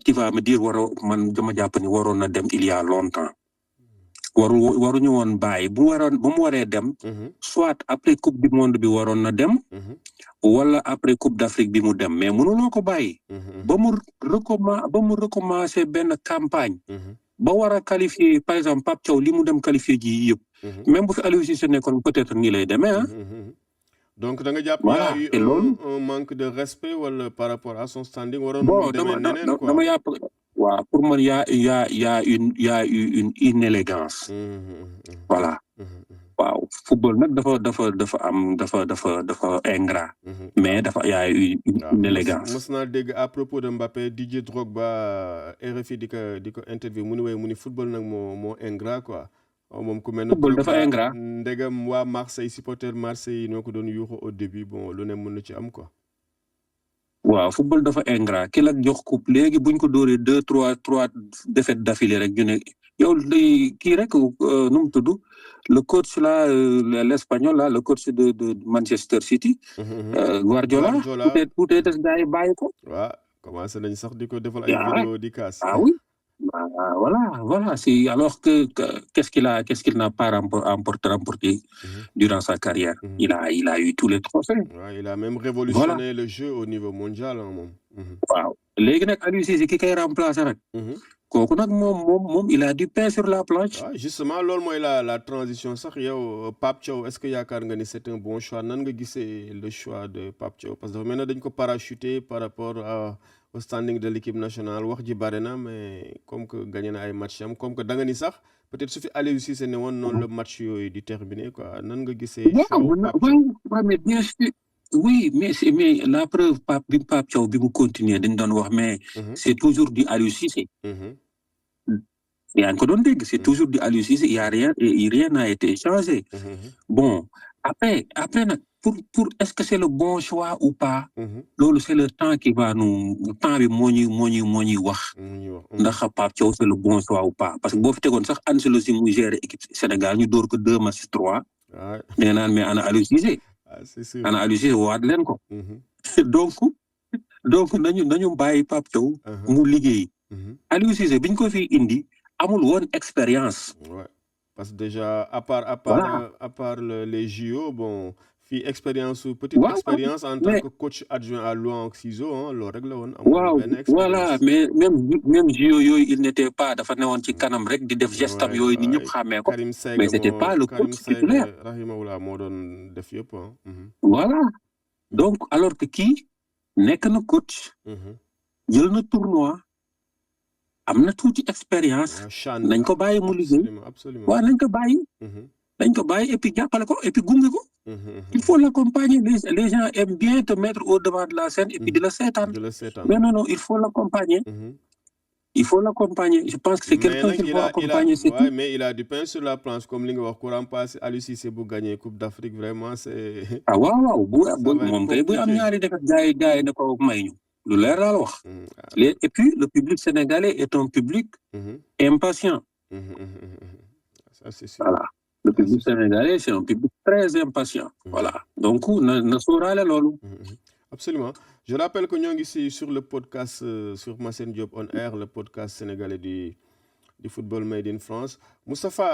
tu vas me dire man dama jàpp ni waroon na dem il y a longtemps. waruñu woon bàyyi bu mu waree dem soit après coupe du monde bi waroon na dem wala après coupe d'Afrique bi mu dem mais mënuloo ko bàyyi ba mu recommencer benn campagne ba war a qualifier par exemple Pape Thiaw li mu dem qualifier ji yëpp même bu fi Aliou Cissé nekkoon peut-être nii lay demee donc da nga jàpp voilà y a eu un manque de respect wala par rapport à son standing waroon na demee neneen quoi. dama yàpp waaw pour man y a eu une inélégance. Voilà. waaw football nag dafa ingrat. mais y a eu une inélégance. mos naa dégg à propos de Mbappé Didier Drogba RFI di ko interview mu ni football nag moo ingrat quoi. moom ku mel ne football dafa ingrat. ndegam waa Marseille supporter Marseille yi ñoo ko doon yuuxu au début bon lu ne mën na ci am quoi. waaw football dafa ingrat ki la jox coupe léegi buñ ko dóoree 3 défaites d'affilée rek ñu ne yow kii rek nu mu tudd le coach là l'espagnol là le coach de Manchester City. Guardiola tuutee des gars yi bàyyi ko. waaw commencé nañ sax di ko defal ay vidéo di kaas. oui. Voilà. C'est alors que qu'est-ce qu'il n'a pas remporté durant sa carrière. Il a eu tous les trophées. Ouais, il a même révolutionné le jeu au niveau mondial. Waaw léegi nag Aliou Cissé ki koy remplacer rek. kooku nag moom il a du pain sur la planche. waaw justement loolu mooy la transition sax yow Pape Thiaw est-ce que yaakaar nga ni c'est un bon choix nan nga gisee le choix de Pape Thiaw parce que dafa mel ne dañ ko parachuté par rapport au standing de l'équipe nationale wax ji bare na mais comme que gagné na ay match am comme que da nga ni sax peut-être su fi Aliou Cissé ne woon noonu le match yooyu di terminer quoi nan nga gisee. waaw mais bien sûr. Oui, mais la preuve Pape Thiaw bi mu continuer dañ doon wax mais c'est toujours du Aliou Cissé. yaa ngi ko doon dégg c'est toujours du Aliou Cissé rien n'a été changé. Bon après nag pour est-ce que c'est le bon choix ou pas. loolu c'est le temps qui va temps bi moo ñuy wax. ndax Pape Thiaw c'est le bon choix ou pas parce que boo fi tegoon sax Ancelotti muy gérer équipe Sénégal ñu door ko 2 matchs 3. da nga naan mais ana Aliou Cissé. c'est sûr ana Aliou Cissé waat leen ko. donc donc nañu bàyyi Pape Thiaw mu liggéey. Aliou Cissé biñ ko fi indi amul woon expérience. Ouais. Parce que déjà à part les JO bon fii petite expérience en tant que coach adjoint à Louan Ciseaux loolu rek la woon. waaw voilà mais même JO yooyu il n'était pas dafa newoon ci kanam rek di def gestam yooyu ni ñëpp xàmmee ko. mais c'était pas le coach titulaire. rahimahullah moo doon def yëpp voilà donc alors que kii nekk na coach. jël na tournoi. am na tuuti expérience. nañ ko bàyyi mu liggéey. waaw nañ ko bàyyi. dañ ko bàyyi et puis jàppale ko et puis gunge ko. il faut l'accompagner les gens aiment bien te mettre au devant de la scène et puis di la seetaan. mais non il faut l'accompagner. il faut l'accompagner je pense que c'est quelqu'un qu'il faut accompagner. Ouais, mais il a du pain sur la planche comme li nga wax courant passé Aliou Cissé bu gagné Coupe d'Afrique vraiment c'est. waaw moom kay bu am ñaari defet gaay na ko may ñu. lu leer laa la wax. Et puis le public sénégalais est un public impatient. Ça c'est sûr. Voilà. Le public sénégalais c'est un public très impatient. Voilà. Donc na sóoraale loolu. Absolument. Je rappelle que ñoo ngi ici sur le podcast sur Massène Diop on air le podcast sénégalais du football made in France. Moustapha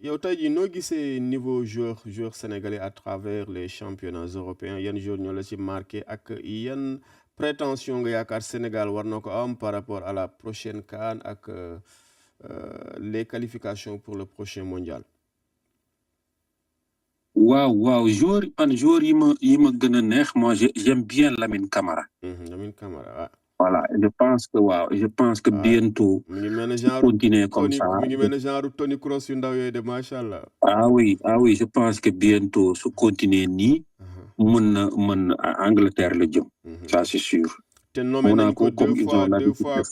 yow tey jii noo gisee niveau joueur sénégalais à travers les championnats européens yan joueurs ñoo la ci marqué ak yan prétention nga yaakaar Sénégal war na ko am par rapport à la prochaine CAN ak les qualifications pour le prochain mondial. waaw joueur yi ma gën a neex moi j'aime bien Lamine Camara. Lamine Camara voilà je pense que bientôt. mi ngi mel ne genre continuer comme ça mi ngi mel ne genre Toni Kroos yu ndaw yooyu de macha allah. ah oui je pense que bientôt su continuer nii. mën na Angleterre la jëm. ça c'est sûr. te nommé nañ ko deux fois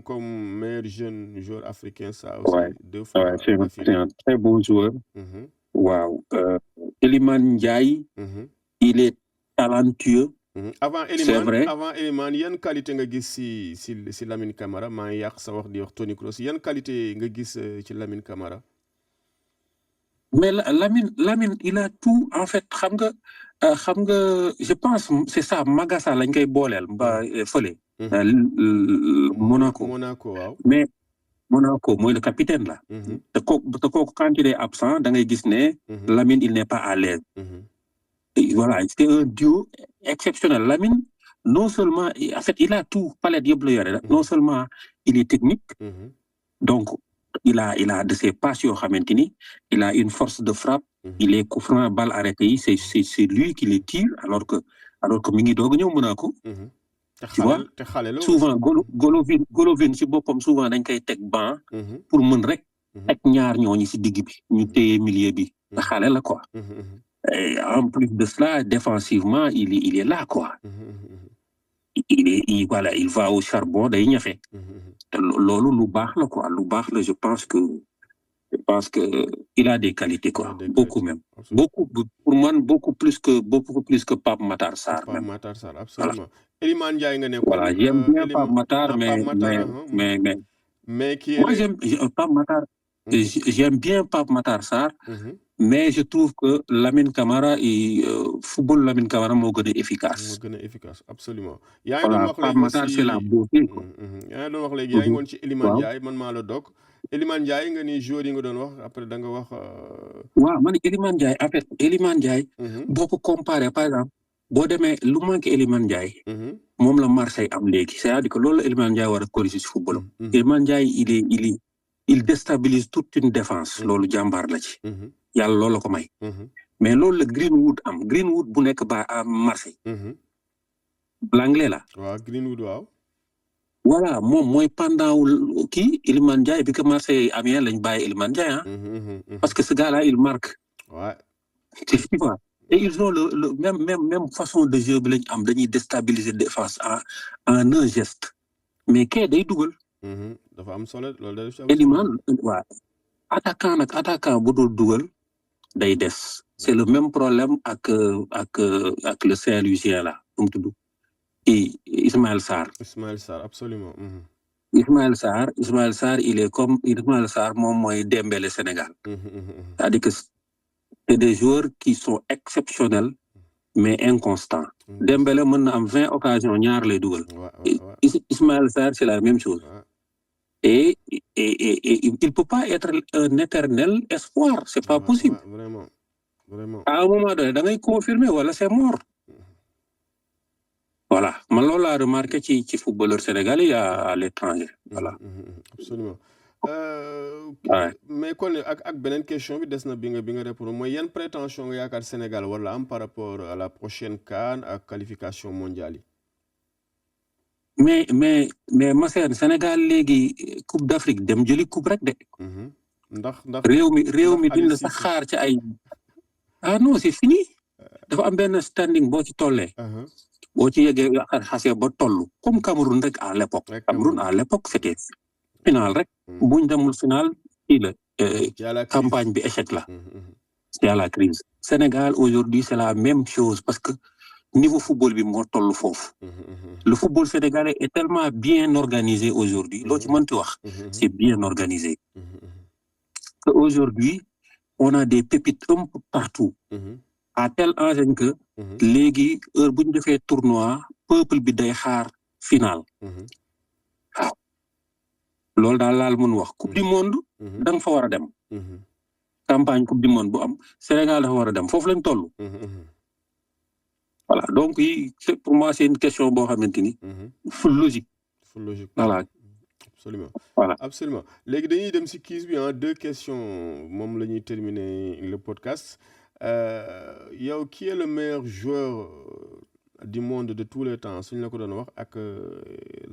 comme meilleur jeune joueur africain ça aussi. deux fois c'est un très bon joueur. waaw Iliman Ndiaye. il est talentueux. avant Iliman yan qualité nga gis si Lamine Camara maa ngi yàq sa wax di wax Toni Kroos yan qualité nga gis ci Lamine Camara. mais Lamine il a tout en fait xam nga je pense c'est ça Magassa lañ koy booleel ba fële. Monaco waaw. mais Monaco mooy le capitaine là. te kooku quand il est absent da ngay gis ne. Lamine il n'est pas à l'aise. Et voilà c'est un duo exceptionnel Lamine non seulement en fait il a tout palette yëpp la yore non seulement il est technique. donc il a de ses passes yoo xamante ni il a une force de frappe. il est coup franc balle arrêtée yi c'est lui qui les tire alors que mi ngi doog a ñëw Monaco. tu vois souvent Golovin ci boppam souvent dañ koy teg banc. pour mën rek. ak ñaar ñooñu ci digg bi ñu téye milieu bi. te xale la quoi. Et en plus de cela défensivement il est là quoi. il va au charbon day ñafe. te loolu lu baax la quoi lu baax la je pense que il a des qualités quoi beaucoup même. beaucoup pour man beaucoup plus que Pape Matar Sarr. Pape Matar Sarr absolument. Iliman Ndiaye nga ne. voilà j'aime bien Pape Matar mais qui est. moi j'aime Pape Matar. j'aime bien Pape Matar Sarr. mais je trouve que Lamine Camara football Lamine Camara moo gën a efficace. Absolument. voilà Pape Matar c'est la beauté quoi. yaa ngi doon wax léegi yaa ngi woon ci Iliman Ndiaye man maa la dog Iliman Ndiaye nga ni joueur yi nga doon wax après da nga wax. waaw man Iliman Ndiaye en fait Iliman Ndiaye. boo ko comparé par exemple boo demee lu manqué Iliman Ndiaye. moom la Marseille am léegi c'est-à-dire que loolu la Iliman Ndiaye war a corriger ci football. Iliman Ndiaye il déstabilise toute une défense. loolu jàmbaar la ci. yàlla loolu la ko may. mais loolu la Greenwood bu nekk ba à Marseille. l'anglais la. waaw Greenwood waaw. voilà moom mooy pendant kii Iliman Ndiaye bi que Marseille amee lañ bàyyi Iliman Ndiaye parce que ce gars-là il marque. ouais. tu vois et ils ont le même façon de jeu bi lañ am dañuy déstabiliser défense en un geste mais kay day dugal. dafa am solo loolu day. Iliman waaw attaquant bu dul dugal day des. c'est le même problème ak le Saint-Louisien là mu tudd Ismaël Sarr. Absolument. Ismaël Sarr il est comme Ismaël Sarr moom mooy Dembélé Sénégal. c'est-à-dire que c'est des joueurs qui sont exceptionnels mais inconstant. Dembélé mën na am 20 occasions ñaar lay dugal. Ismaël Sarr c'est la même chose. Et il peut pas être un éternel espoir, c'est pas possible. Vraiment. À un moment donné da ngay confirmer wala c'est mort. Voilà, man loolu laa remarqué ci footballeur sénégalais à l'étranger. Voilà. Absolument. Mais kon ak beneen question bi des na bi nga répondre mooy yan prétention nga yaakaar Sénégal war la am par rapport à la prochaine CAN ak qualification mondiale yi. mais Massène Sénégal léegi Coupe d'Afrique dem jëli coupe rek de. ndax réew mi duñ la sax xaar ci ay. Ah non c'est fini. dafa am benn standing boo ci tollee. boo ci yeggee xasee ba toll comme Cameroun rek à l'époque. Cameroun à l'époque c'était final rek. buñ demul final kii la. campagne bi échec la. c'est à la crise. Sénégal aujourd'hui c'est la même chose parce que niveau football bi moo toll foofu. Le football sénégalais est tellement bien organisé aujourd'hui loo ci mënti wax. c'est bien organisé. que aujourd'hui on a des pépites un peu partout. à tel enseigne que léegi heure bu ñu defee tournoi peuple bi day xaar final. waaw loolu daal laal mën wax coupe du monde da nga fa war a dem. campagne coupe du monde bu am Sénégal dafa war a dem foofu lañ toll. voilà donc c'est pour moi c'est une question boo xamante ni. full logique. voilà. Absolument. Voilà. Absolument. Léegi dañuy dem ci quiz bi 2 questions moom la ñuy terminer le podcast. Yow qui est le meilleur joueur du monde de tous les temps suñ la ko doon wax ak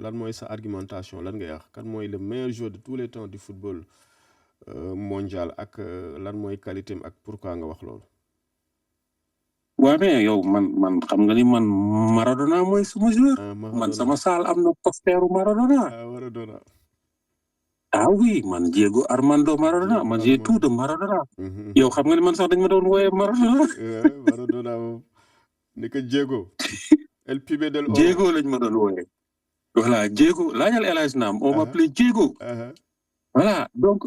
lan mooy sa argumentation lan ngay wax kan mooy le meilleur joueur de tous les temps du football mondial ak lan mooy qualité ak pourquoi nga wax loolu. waaw mais yow man xam nga ni man Maradona mooy sama joueur. man sama saal am na posteru Maradona. Maradona. Ah oui man Diego Armando Maradona man j'ai tout de Maradona. yow xam nga ni man sax dañ ma doon wooyee Maradona. Maradona moom ni ko Diego. El pibe del oro. Diego lañ ma doon wooyee. voilà Diego laajal El Hadj Naam on m'appelait Diego. voilà donc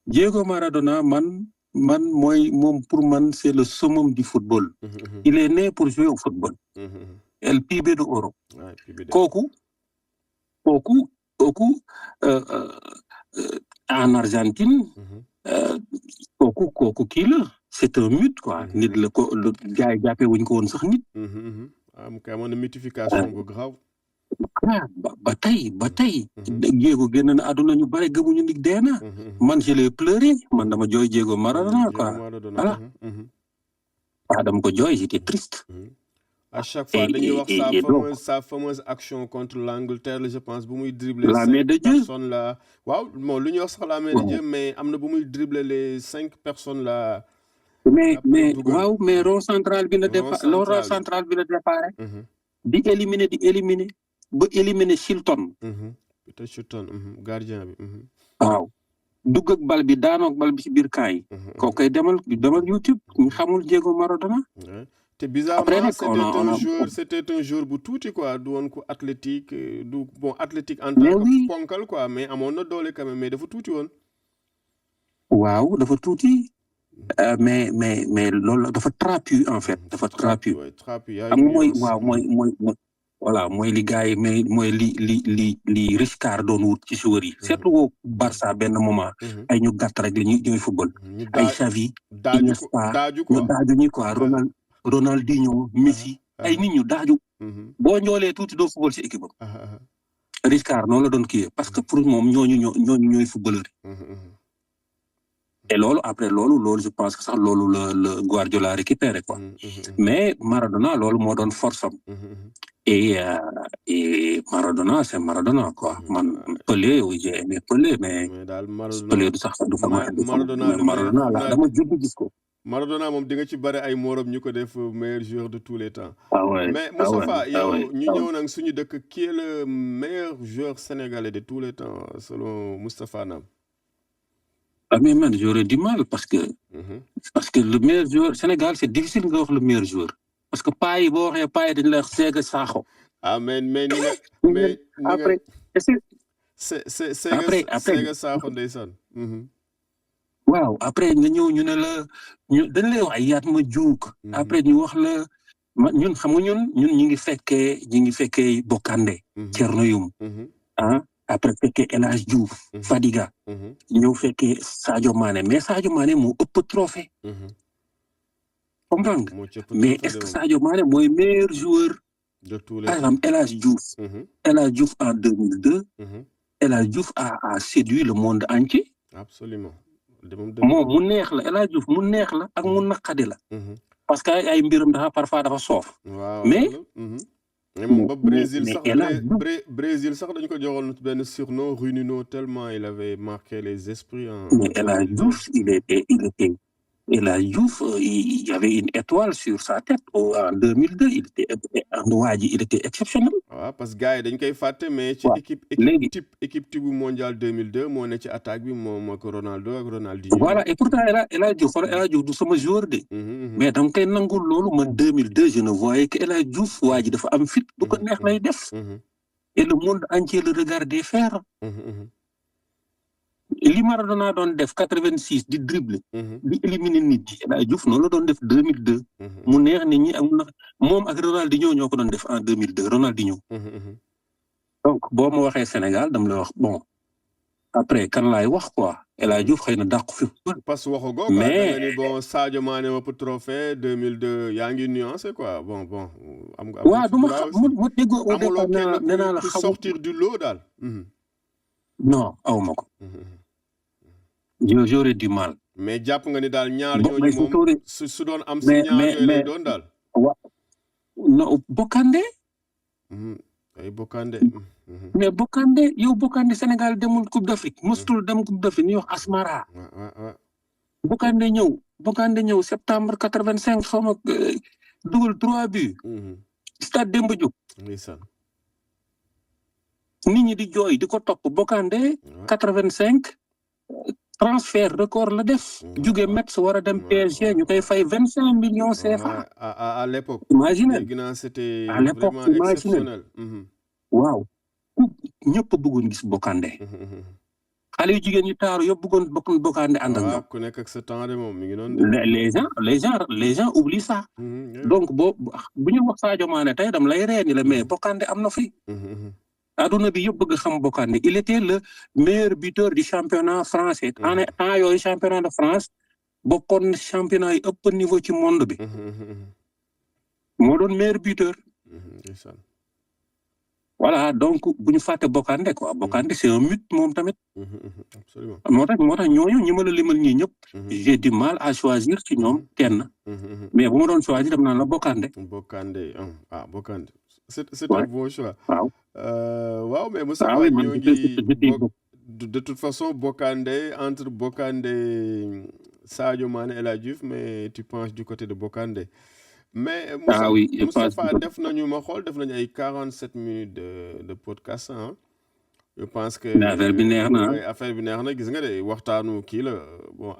Diego Maradona man moom pour man c'est le summum du football. il est né pour jouer au football. El pibe de oro. kooku. En Argentine. kooku kii la c'est un mythe quoi. nit la ko gars yi jàppee wuñ ko woon sax nit. am kay amoon na mythification bu grave. ba tey. Diego génn na àdduna ñu bare gëmuñu ni dee na. man je l'ai pleuré man dama jooy Diego Maradona quoi. voilà. dama ko jooy j'étais triste. À chaque fois dañuy wax sa fameuse action contre l'Angleterre je pense bu muy dribbler la main de Dieu personnes là waaw bon lu ñuy wax sax la main de Dieu mais am na bu muy dribbler les 5 personnes là. mais waaw mais rond central bi la départ di éliminer ba éliminer Chilton. Peter Shilton gardien bi. waaw dugg ak bal bi daanoog bal bi ci biir camp yi. kooku koy demal YouTube ñu xamul Diego Maradona. te bizarrement c'était un joueur bu tuuti quoi du woon ko athlétique athlétique en tant que ponkal quoi mais amoon na doole quand même mais dafa tuuti woon. waaw dafa tuuti. mais loolu dafa trapu en fait dafa trapu. am mooy voilà mooy li gars yi mais mooy li Riscard doon wut ci joueurs yi. seetlu woo Barça benn moment. ay ñu gàtt rek ñuy football. ay Xavi. daaju ñi quoi Ronaldinho Messi ay nit ñu daaju. boo ñoolee tuuti doo football ci équipe am. Riscard noonu la doon kii parce que pour moom ñooñu ñooy footballeur yi. et loolu après loolu je pense que sax loolu la Guardiola récupéré quoi. mais Maradona loolu moo doon force am. et Maradona c'est Maradona quoi man Pelé oui j'ai aimé Pelé mais Pelé du sax du Maradona la dama judd gis ko. Maradona moom di nga ci bare ay morom ñu ko def meilleur joueur de tous les temps. mais ah Moustapha yow ñu ñëw nag suñu dëkk qui est le meilleur joueur sénégalais de tous les temps selon Moustapha Nam. mais man j'aurais du mal parce que le meilleur joueur Sénégal c'est difficile nga wax le meilleur joueur parce que paa yi boo waxee paa yi dañu la wax Sega Sakho. mais après Sega Sakho ndeysaan. waaw après nga ñëw ñu ne la dañ lay wax ay Yatma Diouk. après ñu wax la ñun xam nga ñun ñi ngi fekkee Bokandé Thierno Youm après fekkee El Hadj Diouf Fadiga ñëw fekkee Sadio Mané mais Sadio Mané moo ëpp trophée comprendre nga mais est-ce que Sadio Mané mooy meilleur joueur de tous les par exemple El Hadj Diouf en 2002 El Hadj Diouf a séduit le monde entier absolument moom mu neex la El Hadj Diouf mu neex la ak mu naqadi la parce que ay mbiram parfois dafa soof mais moom ba Brésil sax dañu ko joxoon benn surnom Runino tellement il avait marqué les esprits mais El Hadj Diouf El Hadj Diouf il y avait une étoile sur sa tête en 2002 il était exceptionnel. waaw parce que gars yi dañ koy fàtte mais ci équipe type mondial 2002 moo ne ci attaque bi moom ak Ronaldo ak Ronaldinho. voilà et pourtant El Hadj Diouf du sama joueur de. mais dama koy nangul loolu man 2002 je ne voyais que El Hadj Diouf waa ji dafa am fit bu ko neex lay def. et le monde entier le regardait faire. li Maradona doon def 86 di dribble di éliminer nit ñi El Hadj Diouf noonu la doon def 2002 mu neex nit ñi moom ak Ronaldinho ñoo ko doon def en 2002 Ronaldinho donc boo ma waxee Sénégal dama la wax bon après kan laay wax quoi El Hadj Diouf xëy na dàqu fi parce que waxu googu mais ni bon Sadio Mané ëpp trophée 2002 yaa ngi nuancé quoi bon am nga waaw du ma xam mu déggoo au départ nee naa la sortir du lot daal non awma ko j'aurais du mal. mais jàpp nga ni daal ñaar ñooñu moom su doon am si ñaar yooyu lay doon daal. non Bokandé. ay Bokandé. mais Bokandé Sénégal demul Coupe d'Afrique mosul dem Coupe d'Afrique ñu wax Asmara. Bokandé ñëw septembre 85 xaw ma dugal 3 buts. stade Demba Diop. nit ñi di jooy di ko topp Bokandé 85. transfert record la def. jóge Metz war a dem PSG ñu koy fay 25 millions CFA. à l'époque. imagine c'était à l'époque vraiment exceptionnel. waaw ñëpp bëggoon gis Bokandé. xale yu jigéen ñi taaru yëpp bëggoon Bokandé ànd ak ñoom. ku nekk ak sa temps de moom mi ngi noonu. les gens oublient ça. donc bu ñu wax Sadio Mané tey dam lay reeni la mais Bokandé am na fi. aduna bi yëpp bëgg xam Bokandé il était le meilleur buteur du championnat français temps yooyu championnat de France bokkoon championnat yi ëpp niveau ci monde bi moo doon meilleur buteur voilà donc bu ñu fàtte Bokandé quoi Bokandé c'est un mythe moom tamit absolument moo tax ñooñu ñi ma la limal ñii ñëpp j'ai du mal à choisir ci ñoom kenn mais bu ma doon choisir dem naan la Bokandé Bokandé c'est un bon choix waaw mais Moussa ñoo ngi de toute façon Bokandé entre Bokandé Sadio Mané El Hadj Diouf mais tu penches du côté de Bokandé mais Moustapha def nañu ay 47 minutes de podcast je pense que affaire bi neex na gis nga de waxtaanu kii la bon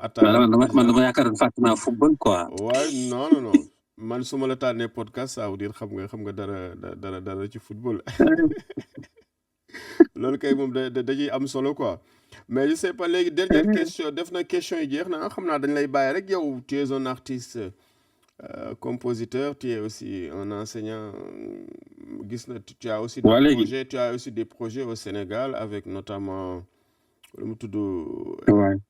man dama yaakaar Fatima football quoi waaye non man su ma la tànnee podcast ça veut dire xam nga dara ci football loolu kay moom da ciy am solo quoi mais je sais pas léegi dernière question def na question yi jeex na xam naa dañ lay bàyyi rek yow tu es un artiste compositeur tu es aussi un enseignant gis na tu as aussi des projets au Sénégal avec notamment lu mu tudd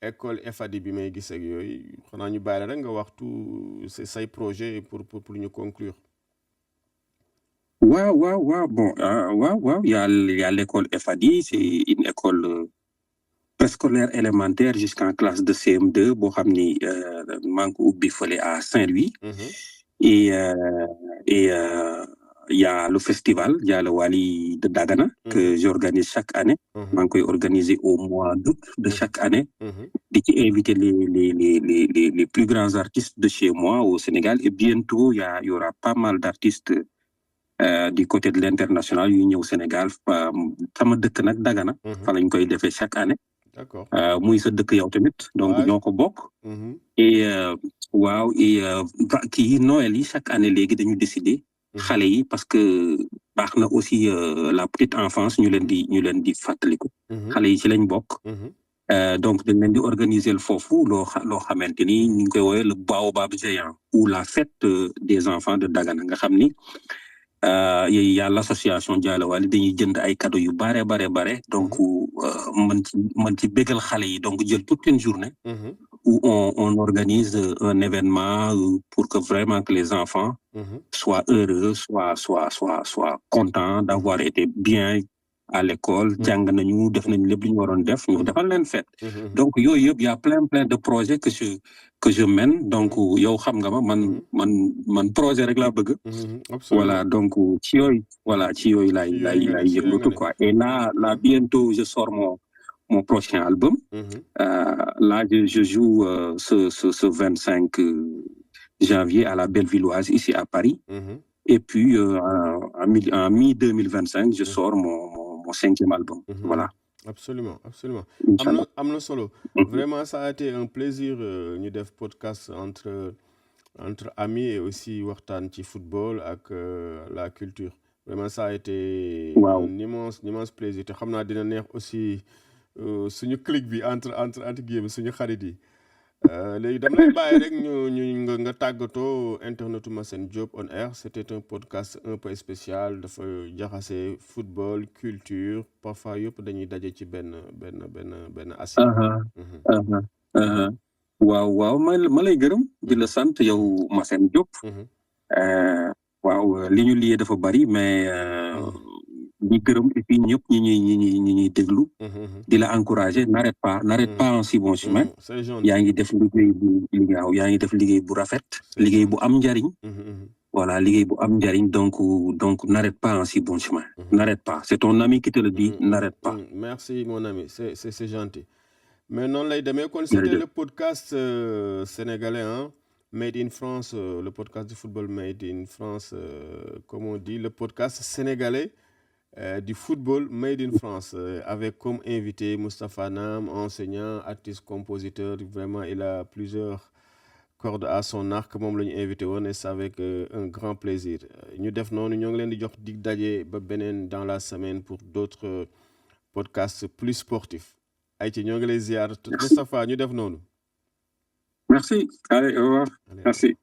école FAD bi may gis ak yooyu xanaa ñu bàyyi rek nga wax tout say projet pour ñu conclure. waaw bon waaw il y a l'école FAD c'est une école préscolaire élémentaire jusqu'en classe de CM2 boo xam ni maa ngi ko ubbi fële à Saint-Louis et il y a le festival Diallo Wally de Dagana que j'organise chaque année maa ngi koy organiser au mois d'août de chaque année di ci inviter les plus grands artistes de chez moi au Sénégal et bientôt il y aura pas mal d'artistes du côté de l'international yu ñëw Sénégal sama dëkk nag Dagana fa lañ koy defee chaque année d'accord muy sa dëkk yow tamit donc ñoo ko bokk et waaw et kii Noël yi chaque année léegi dañu décider xale yi parce que baax na aussi la petite enfance ñu leen di fàttaliku xale yi ci lañ bokk donc dañ leen di organiser foofu loo xamante ni ñu ngi koy woowee le baobab géant ou la fête des enfants de Dagana nga xam ni y a l'association Dialawali dañuy jënd ay cadeaux yu bare donc man ci bégal xale yi donc jël toute une journée où on organise un événement pour que vraiment que les enfants soient heureux, soient contents d'avoir été bien à l'école, jàng nañu def nañu lépp li ñu waroon def ñu defal leen fête. Donc yooyu yëpp y a plein de projets que je mène donc yow xam nga ma man projet rek laa bëgg. Voilà donc ci yooyu laay yëngatu quoi. Et là bientôt je sors mon prochain album. Là je joue ce 25 janvier à la Bellevilloise ici à Paris. Et puis en mi-2025 je sors mon 5e album. Voilà. Absolument. Amna solo. Vraiment, ça a été un plaisir ñu def podcast entre amis et aussi waxtaan ci football ak la culture. Vraiment, ça a été un immense plaisir. Te xam naa dina neex aussi suñu clic bi entre guillemets suñu xarit yi. Léegi dama lay bàyyi rek ñu nga tàggatoo internetu Massène Diop on air. C'était un podcast un peu spécial dafa jaxase football culture parfois yëpp dañuy daje ci benn assiette. waaw ma lay gërëm di la sant yow Massène Diop. waaw li ñu liyee dafa bari mais di gërëm et puis ñëpp ñi ñuy déglu. di la encourager n'arrête pas en si bon chemin. yaa ngi def liggéey bu rafet. liggéey bu am njariñ. Voilà, liggéey bu am njariñ donc n'arrête pas en si bon chemin. N'arrête pas, c'est ton ami qui te le dit, n'arrête pas. Merci mon ami, c'est gentil. Mais non lay demee kon c'était le podcast sénégalais Made in France, le podcast du football Made in France, comme on dit, le podcast sénégalais du football Made in France, avec comme invité Moustapha Nam, enseignant, artiste, compositeur. Vraiment, il a plusieurs cordes à son arc. Moom la ñu invité woon et c'est avec un grand plaisir. Ñu def noonu ñoo ngi leen di jox dig daje ba beneen dans la semaine pour d'autres podcasts plus sportifs. Ayca ñoo ngi lay ziar Moustapha ñu def noonu. Merci. Allez, au revoir. Merci.